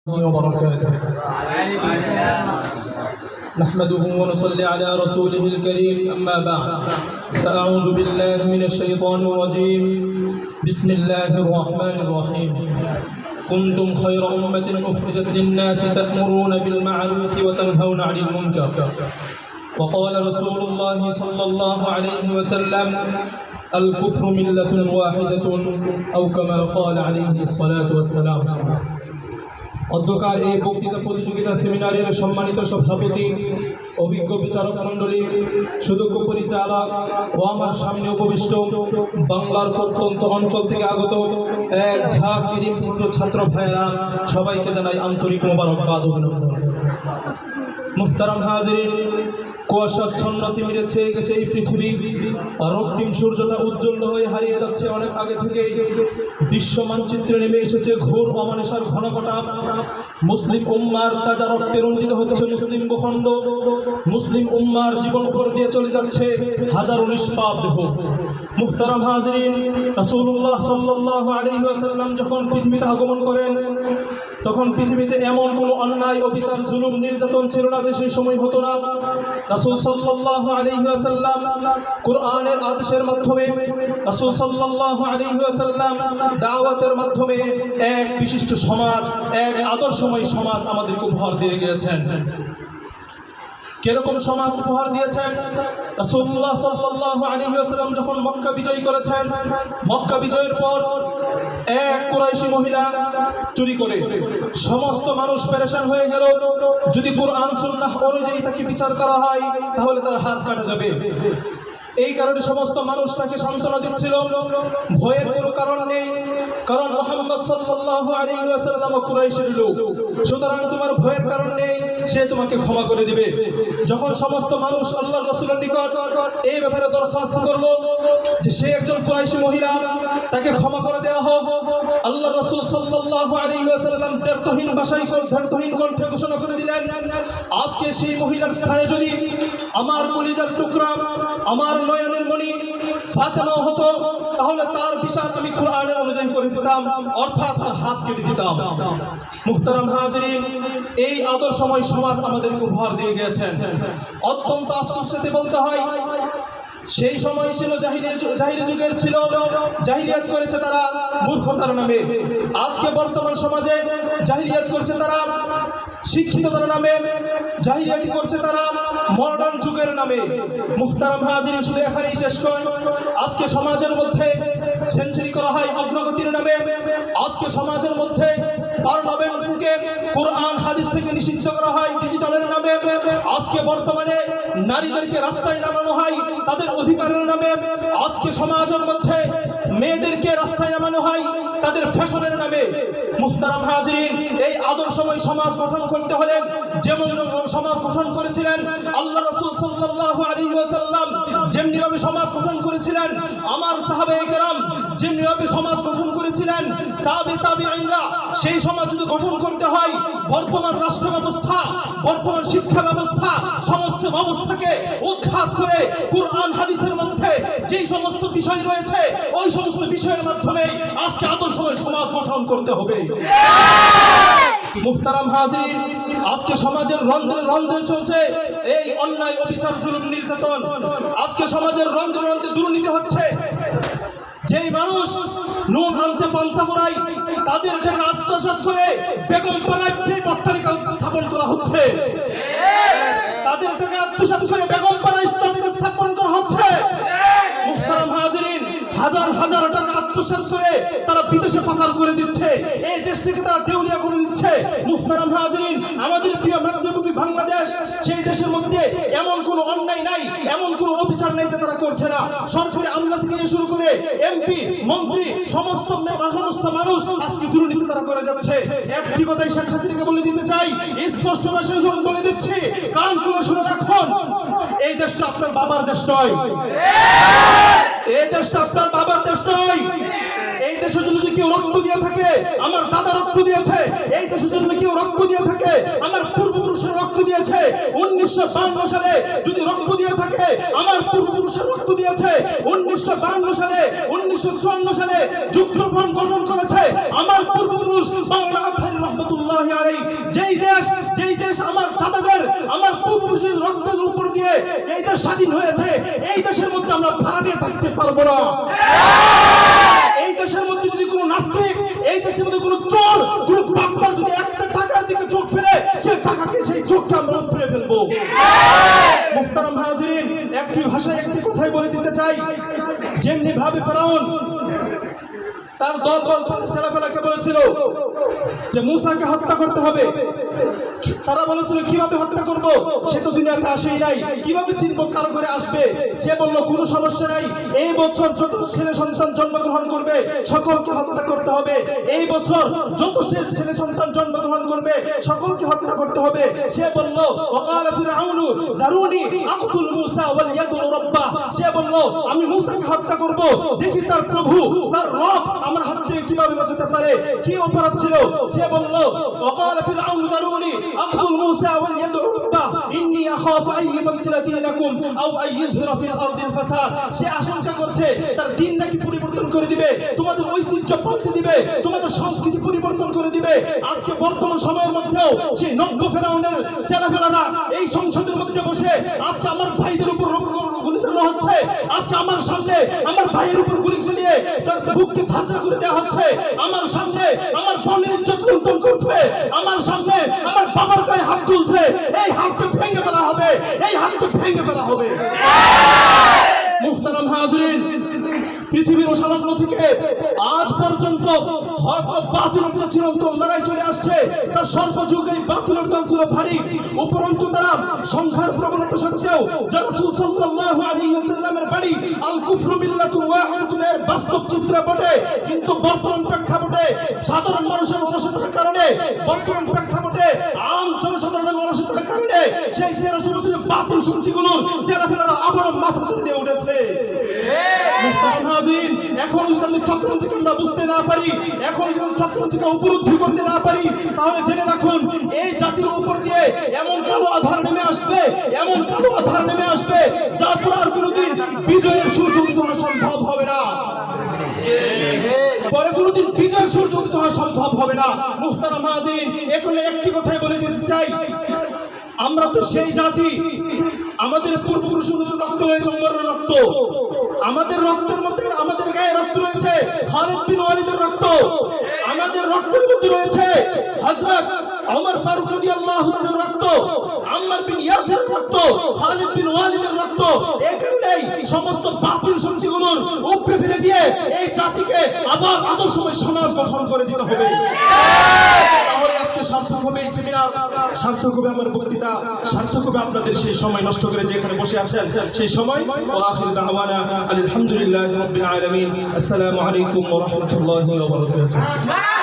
وبركاته. نحمده ونصلي على رسوله الكريم. أما بعد فأعوذ بالله من الشيطان الرجيم. بسم الله الرحمن الرحيم. كنتم خير أمة أخرجت للناس تأمرون بالمعروف وتنهون عن المنكر. وقال رسول الله صلى الله عليه وسلم: الكفر ملة واحدة أو كما قال عليه الصلاة والسلام. অধ্যকার এই বক্তৃতা প্রতিযোগিতা সেমিনারের সম্মানিত সভাপতি, অভিজ্ঞ বিচারক মণ্ডলী, সুদক্ষ পরিচালক ও আমার সামনে উপবিষ্ট বাংলার প্রত্যন্ত অঞ্চল থেকে আগত এক ঝাঁক পুত্র ছাত্র ভাইয়েরা, সবাইকে জানাই আন্তরিক মোবারকবাদ ও অভিনন্দন। মুহতারাম হাজিরিন, কুয়াশাচ্ছন্ন তিমিরে ছেয়ে গেছে এই পৃথিবী। রক্তিম সূর্যটা উজ্জ্বল হয়ে হারিয়ে যাচ্ছে অনেক আগে থেকেই। বিশ্ব মানচিত্রে নেমে এসেছে ঘোর অমানিসার ঘনঘটা। মুসলিম উম্মার তাজা রক্তে রঞ্জিত হচ্ছে মুসলিম ভূখণ্ড। মুসলিম উম্মার জীবন উপর দিয়ে চলে যাচ্ছে হাজারো নিষ্পাপ দেহ। মুহতারাম হাজিরিন, রাসূলুল্লাহ সাল্লাল্লাহু আলাইহি ওয়াসাল্লাম যখন পৃথিবীতে আগমন করেন, তখন পৃথিবীতে এমন কোনো অন্যায়, অবিচার, জুলুম, নির্যাতন ছিল না যে সেই সময় হতো না। রাসূল সাল্লাল্লাহু আলাইহি ওয়াসাল্লাম কোরআনের আদেশের মাধ্যমে, রাসূল সাল্লাল্লাহু আলাইহি ওয়াসাল্লাম দাওয়াতের মাধ্যমে এক বিশিষ্ট সমাজ, এক আদর্শময় সমাজ আমাদেরকে উপহার দিয়ে গিয়েছেন। কিরকম সমাজ উপহার দিয়েছেন? রাসূলুল্লাহ সাল্লাল্লাহু আলাইহি ওয়াসাল্লাম যখন মক্কা বিজয় করেছেন, মক্কা বিজয়ের পর এক কুরাইশি মহিলা চুরি করে সমস্ত মানুষ পেরেশান হয়ে গেল। যদি কুরআন সুন্নাহ অনুযায়ী তাকে বিচার করা হয় তাহলে তার হাত কাটা যাবে। এই কারণে সমস্ত মানুষ তাকে সান্ত্বনা দিচ্ছিল, ভয়ের কোনো কারণ নেই, কারণ মুহাম্মদ সাল্লাল্লাহু আলাইহি ওয়াসাল্লাম কুরাইশের লোক, সুতরাং তোমার ভয়ের কারণ নেই, সে তোমাকে ক্ষমা করে দিবে। যখন সমস্ত মানুষ আল্লাহর রাসূলের নিকট এই ব্যাপারে দরখাস্ত করলো যে সে একজন কুরাইশি মহিলা, তাকে ক্ষমা করে দেওয়া হোক, আল্লাহর রাসূল সাল্লাল্লাহু আলাইহি ওয়াসাল্লাম দ্ব্যর্থহীন ভাষায়, দ্ব্যর্থহীন কণ্ঠে ঘোষণা করে দিলেন, আজকে সেই মহিলার স্থানে যদি আমার কলিজার টুকরা, আমার নয়নের মণি ফাতেমা হতো, তাহলে তার বিচার আমি কোরআনের অনুযায়ী করে দিতাম, অর্থাৎ তার হাত কেটে দিতাম। মুহতারাম হাজিরিন, এই আদর্শময় সমাজ আমাদেরকে উপহার দিয়ে গিয়েছেন। অত্যন্ত আফসোসের সাথে বলতে হয়, সেই সময় ছিল জাহিলি যুগের ছিল, জাহিলিয়াত করেছে তারা মূর্খতার নামে। আজকে বর্তমান সমাজে জাহিলিয়াত করছে তারা শিক্ষিততার নামে, জাহিলিয়াতি করছে তারা মডার্ন যুগের নামে। মুহতারাম হাজিরিন, শুধু এখানেই শেষ নয়, আজকে সমাজের মধ্যে সেঞ্চুরি করা হয় অগ্রগতির নামে। আজকে সমাজের মধ্যে পার্লামেন্ট থেকে, কোরআন হাদিস থেকে নিষিদ্ধ করা হয় ডিজিটালের নামে। আজকে বর্তমানে নারীদেরকে রাস্তায় নামানো হয় তাদের অধিকারের নামে। আজকে সমাজের মধ্যে মেয়েদেরকে রাস্তায় নামানো হয় তাদের ফ্যাশনের নামে। মুহতারাম হাজিরিন, এই আদর্শময় সমাজ গঠন করতে হলে যেমন সমাজ গঠন করেছিলেন আল্লাহ রাসূল সাল্লাল্লাহু আলাইহি ওয়াসাল্লাম, যেমনিভাবে সমাজ গঠন করেছিলেন আমার সাহাবায়ে কেরাম, যেমনিভাবে সমাজ গঠন করেছিলেন তাবিঈনরা, সেই সমাজ যদি গঠন করতে হয়, বর্তমান রাষ্ট্র ব্যবস্থা, বর্তমান শিক্ষা ব্যবস্থা, সমস্ত ব্যবস্থাকে উৎখাত করে কোরআন হাদিসের মধ্যে যেই সমস্ত বিষয় রয়েছে ওই সমস্ত বিষয়ের মাধ্যমে আজকে আদর্শময় সমাজ গঠন করতে হবে। মুহতারাম হাজিরিন, আজকে সমাজের রন্ধ্রে রন্ধ্রে চলছে এই অন্যায়, অবিচার, জুলুম, নির্যাতন। আজকে সমাজের রন্ধ্রে রন্ধ্রে দুর্নীতি হচ্ছে। যেই মানুষ নুন আনতে পান্তা ফুরায় তাদের থেকে আত্মসাৎ করে বেগম পাড়ায় অট্টালিকা স্থাপন করা হচ্ছে, তাদের থেকে আত্মসাৎ করে বেগম পাড়ায় অট্টালিকা স্থাপন করা হচ্ছে। মুহতারাম হাজিরিন, হাজার হাজার টাকা আত্মসাৎ করে তারা বিদেশে পাচার করে দিচ্ছে, এই দেশ থেকে তারা দেউলিয়া করে দিচ্ছে। মুহতারাম হাজিরিন, আমাদের প্রিয় মাতৃভূমি বাংলাদেশ, সেই দেশের মধ্যে এমন কোনো অন্যায় নাই, এমন কোনো অবিচার নাই যে তারা করছে না। সরকারি আমলা থেকে শুরু করে এমপি, মন্ত্রী, সমস্ত মানুষ আজকে দুর্নীতি তারা করে যাচ্ছে। একটি কথাই শেখ হাসিনাকে বলে দিতে চাই, স্পষ্ট ভাষায় বলে দিচ্ছি, কান খুলে শুনে রাখুন, এই দেশটা আপনার বাবার দেশ নয়, এই দেশটা আপনার বাবার দেশ নয়। এই দেশের জন্য যদি কেউ রক্ত দিয়ে থাকে, আমার দাদা রক্ত দিয়েছে। এই দেশের জন্য কেউ রক্ত দিয়ে থাকে, আমার পূর্বপুরুষের রক্ত দিয়েছে। 1952 সালে যদি রক্ত দিয়ে থাকে, আমার পূর্বপুরুষের রক্ত দিয়েছে। 1952 সালে 1954 সালে যুক্তফ্রন্ট গঠন করেছে আমার পূর্বপুরুষ বাংলা আথারি রহমতুল্লাহি আলাইহি। যেই দেশ আমার দাদাদের আমার পূর্বপুরুষের রক্তের উপর দিয়ে এই দেশ স্বাধীন হয়েছে, এই দেশের মধ্যে আমরা ভাড়া নিয়ে থাকতে পারবো না। এই দেশের মধ্যে যদি কোনো নাস্তিক, এই দেশের মধ্যে কোনো চোর, কোনো বাটপার যদি একটা টাকার দিকে চোখ ফেলে, সেই চোখটা আমরা উপড়ে ফেলবো। মুহতারাম হাজিরিন, একটি ভাষায় একটি কথাই বলে দিতে চাই, যেমনি ভাবে ফেরাউন তার দল ছেলেপেলাকে বলেছিল যে মুসাকে হত্যা করতে হবে, তারা বলেছিল কিভাবে হত্যা করব, সে তো দুনিয়াতে আসেই নাই, কিভাবে চিনব কারো ঘরে আসবে। সে বলল কোনো সমস্যা নাই, এই বছর যত ছেলে সন্তান জন্মগ্রহণ করবে সকলকে হত্যা করতে হবে। এই বছর যত ছেলে সন্তান জন্মগ্রহণ করবে সকলকে হত্যা করতে হবে। সে বলল ওয়াকালা ফিরআউনু যারুনি আকতুল মুসা ওয়াল ইয়াদু রাব্বা, সে বলল আমি মুসাকে হত্যা করব, দেখি তার প্রভু তার রব আমার হাত থেকে কিভাবে বাঁচাতে পারে। কি অপরাধ ছিল? সে বলল ওয়াকালা ফিরআউনু যারুনি আকতুল মুসা ওয়াল ইয়াদু রাব্বা ইন্নী আখাফু আন ইউবাদদিলা দীনাকুম আও আন ইযহিরা ফিল আরদিল ফাসাদ। সে আশঙ্কা করছে তার দ্বীন নাকি পরিবর্তন করে দিবে, তোমাদের ঐতিহ্য পাল্টে দিবে, তোমাদের সংস্কৃতি পরিবর্তন করে দিবে। আজকে বর্তমান সময়ের মধ্যেও সেই নব্য ফেরাউনের ছেলেপেলারা এই সংসদের মধ্যে বসে আজকে আমার ভাইদের উপর গুলি চালানো হচ্ছে। আজকে আমার সামনে আমার ভাইয়ের উপর গুলি চালিয়ে তার বুককে ঝাঁঝরা করে দেওয়া হচ্ছে। আমার সামনে আমার বোনের ইজ্জত লুণ্ঠন করছে। আমার সামনে আমার বাবার গায়ে হাত তুলছে। এই হাতকে ভেঙে ফেলা হবে, এই হাতকে ভেঙে ফেলা হবে। মুহতারাম হাজিরিন, পৃথিবীর ওসালগ্ন থেকে আজ পর্যন্ত হক ও বাতিলের যে চিরন্তন লড়াই চলে আসছে, তার সর্বযুগেই বাতিলের দল ছিল ভারী। উপরন্তু তারা সংখ্যার প্রবণতা সত্ত্বেও যারা রাসূল সাল্লাল্লাহু আলাইহি ওয়াসাল্লামের বাড়ি আল কুফরু মিল্লাতুন ওয়াহিদাতুন এর বাস্তব চিত্র বটে। কিন্তু বর্তমান প্রেক্ষাপটে সাধারণ মানুষের অলসতার কারণে, বর্তমান প্রেক্ষাপটে আম জনসাধারণের অলসতার কারণে সেই 1300 বছরের বাতিল শক্তিগুলোর ছেলেপেলারা আবারও মাথা চড়ে দিয়ে উঠেছে। এখন যদি চক্রান্ত থেকে আমরা বুঝতে না পারি, এখন যদি চক্রান্ত থেকে উপলব্ধি করতে না পারি, তাহলে জেনে রাখুন এই জাতির উপর দিয়ে এমন কালো আধার নেমে আসবে, এমন কালো আধার নেমে আসবে যার পর আর কোনোদিন বিজয়ের সূর্য উদিত হওয়া সম্ভব হবে না, পরে কোনোদিন বিজয়ের সূর্য উদিত হওয়া সম্ভব হবে না। মুহতারাম হাজিরিন, এখন একটি কথাই বলে দিতে চাই, আমরা তো সেই জাতি, আমাদের পূর্বপুরুষের রক্ত রয়েছে উমরের রক্ত, আমাদের রক্তের মধ্যে আমাদের গায়ে রক্ত রয়েছে খালিদ বিন ওয়ালিদের রক্ত, আমাদের রক্তের মধ্যে রয়েছে হযরত ওমর ফারুক রাদিয়াল্লাহু আনহুর রক্ত, আম্মার বিন ইয়াসিরের রক্ত, খালিদ বিন ওয়ালিদের রক্ত। এই কারণেই সমস্ত বাতিল শক্তিগুলোর উপরে ফেলে দিয়ে এই জাতিকে আবার আদর্শময় সমাজ গঠন করে দিতে হবে। তাহলে আজকে সার্থক হবে এই সেমিনার, সার্থক হবে আমার বক্তৃতা, সার্থক হবে আপনাদের সেই সময় নষ্ট করে যেখানে বসে আছেন সেই সময়। ওয়া আখিরু দাওয়ানা আলহামদুলিল্লাহি রাব্বিল আলামিন। আসসালামু আলাইকুম ওয়া রাহমাতুল্লাহি ওয়া বারাকাতুহু।